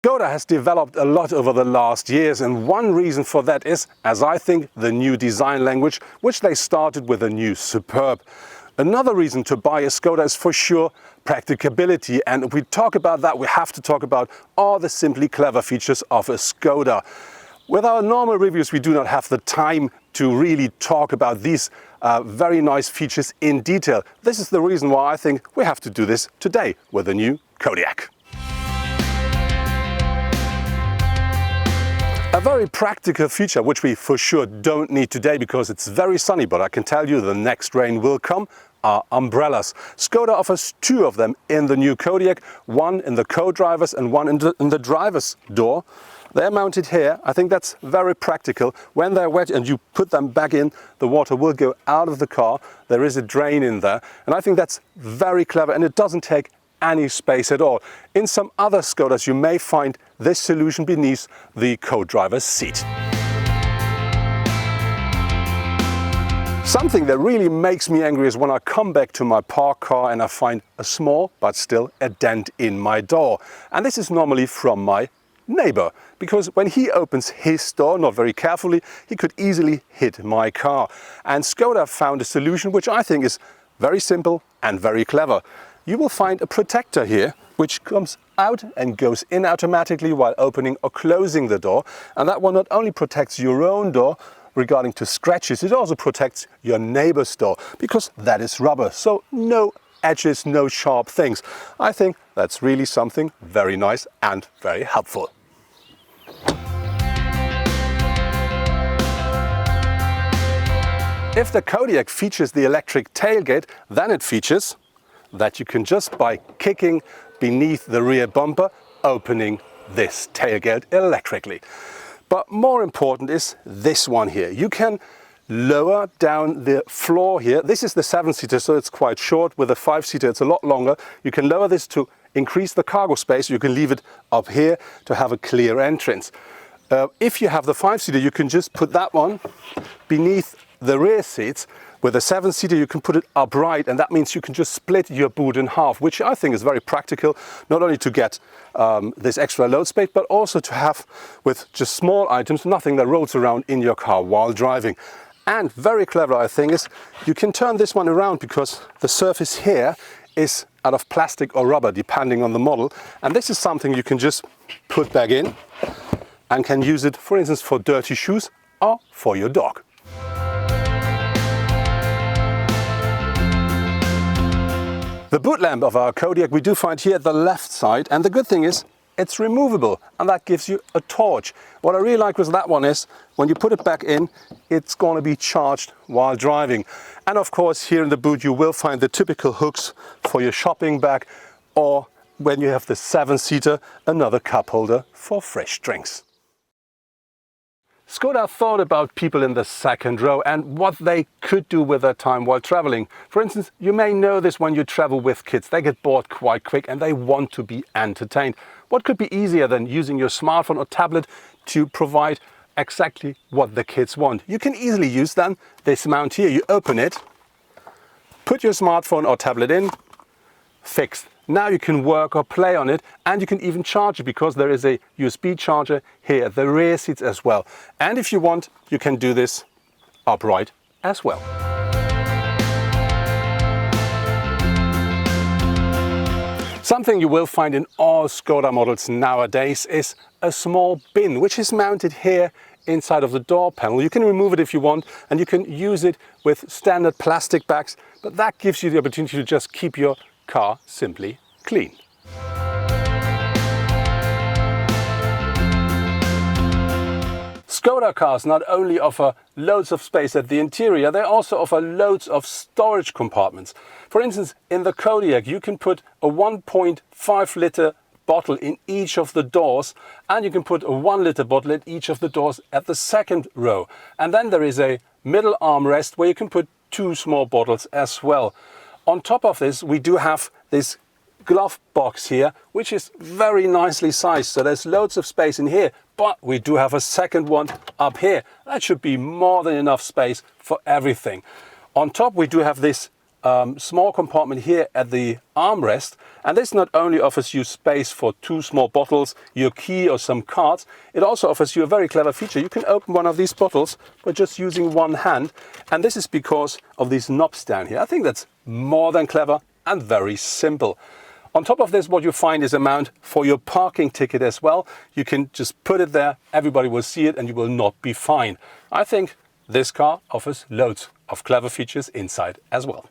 Skoda has developed a lot over the last years, and one reason for that is, as I think, the new design language, which they started with a new Superb. Another reason to buy a Skoda is for sure practicability, and if we talk about that, we have to talk about all the simply clever features of a Skoda. With our normal reviews, we do not have the time to really talk about these very nice features in detail. This is the reason why I think we have to do this today with the new Kodiaq. A very practical feature, which we for sure don't need today because it's very sunny, but I can tell you the next rain will come, are umbrellas. Skoda offers two of them in the new Kodiaq, one in the co-driver's and one in the driver's door. They're mounted here. I think that's very practical. When they're wet and you put them back in, the water will go out of the car. There is a drain in there, and I think that's very clever, and it doesn't take any space at all. In some other Skodas you may find this solution beneath the co-driver's seat. Something that really makes me angry is when I come back to my parked car and I find a small but still a dent in my door. And this is normally from my neighbor, because when he opens his door, not very carefully, he could easily hit my car. And Skoda found a solution which I think is very simple and very clever. You will find a protector here which comes out and goes in automatically while opening or closing the door, and that one not only protects your own door regarding to scratches, it also protects your neighbor's door, because that is rubber, so no edges, no sharp things. I think that's really something very nice and very helpful. If the Kodiaq features the electric tailgate, then it features that you can just by kicking beneath the rear bumper, opening this tailgate electrically. But more important is this one here. You can lower down the floor here. This is the 7-seater, so it's quite short. With a 5-seater, it's a lot longer. You can lower this to increase the cargo space. You can leave it up here to have a clear entrance. If you have the 5-seater, you can just put that one beneath the rear seats. With a 7-seater, you can put it upright, and that means you can just split your boot in half, which I think is very practical, not only to get this extra load space, but also to have, with just small items, nothing that rolls around in your car while driving. And very clever, I think, is you can turn this one around because the surface here is out of plastic or rubber, depending on the model. And this is something you can just put back in and can use it, for instance, for dirty shoes or for your dog. The boot lamp of our Kodiaq we do find here at the left side, and the good thing is it's removable, and that gives you a torch. What I really like with that one is when you put it back in, it's going to be charged while driving. And of course here in the boot you will find the typical hooks for your shopping bag, or when you have the 7-seater, another cup holder for fresh drinks. Skoda thought about people in the second row and what they could do with their time while traveling. For instance, you may know this when you travel with kids. They get bored quite quick and they want to be entertained. What could be easier than using your smartphone or tablet to provide exactly what the kids want? You can easily use then this mount here. You open it, put your smartphone or tablet in, fixed. Now you can work or play on it, and you can even charge it because there is a USB charger here at the rear seats as well. And if you want, you can do this upright as well. Something you will find in all Skoda models nowadays is a small bin, which is mounted here inside of the door panel. You can remove it if you want, and you can use it with standard plastic bags, but that gives you the opportunity to just keep your car simply clean. Skoda cars not only offer loads of space at the interior, they also offer loads of storage compartments. For instance, in the Kodiaq you can put a 1.5 liter bottle in each of the doors, and you can put a 1 liter bottle at each of the doors at the second row. And then there is a middle armrest where you can put 2 small bottles as well. On top of this, we do have this glove box here, which is very nicely sized, so there's loads of space in here, but we do have a second one up here. That should be more than enough space for everything. On top we do have this small compartment here at the armrest, and this not only offers you space for 2 small bottles, your key or some cards, it also offers you a very clever feature. You can open one of these bottles by just using one hand, and this is because of these knobs down here. I think that's more than clever and very simple. On top of this, what you find is a mount for your parking ticket as well. You can just put it there, everybody will see it, and you will not be fined. I think this car offers loads of clever features inside as well.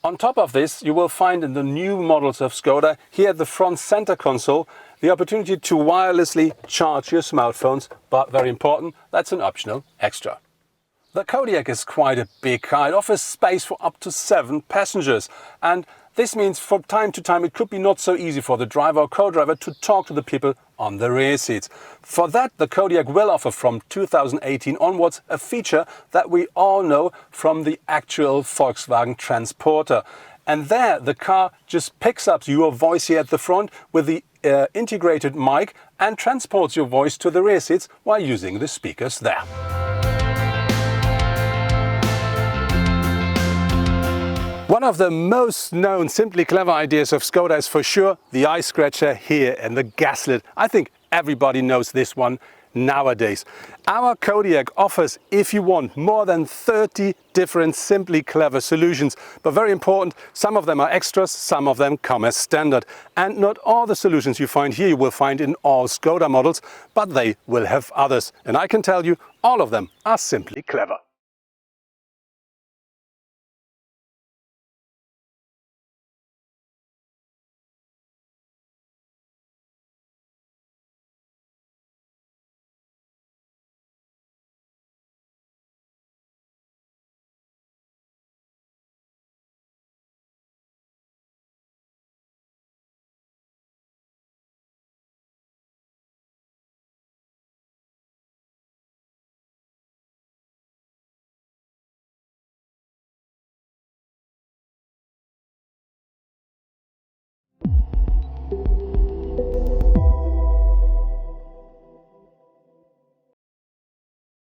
On top of this, you will find in the new models of Skoda, here at the front center console, the opportunity to wirelessly charge your smartphones, but very important, that's an optional extra. The Kodiaq is quite a big car. It offers space for up to 7 passengers, and this means from time to time it could be not so easy for the driver or co-driver to talk to the people on the rear seats. For that, the Kodiaq will offer from 2018 onwards a feature that we all know from the actual Volkswagen Transporter. And there the car just picks up your voice here at the front with the integrated mic and transports your voice to the rear seats while using the speakers there. One of the most known simply clever ideas of Skoda is for sure the eye scratcher here and the gaslit. I think everybody knows this one nowadays. Our Kodiaq offers, if you want, more than 30 different simply clever solutions. But very important, some of them are extras, some of them come as standard. And not all the solutions you find here you will find in all Skoda models, but they will have others. And I can tell you, all of them are simply clever.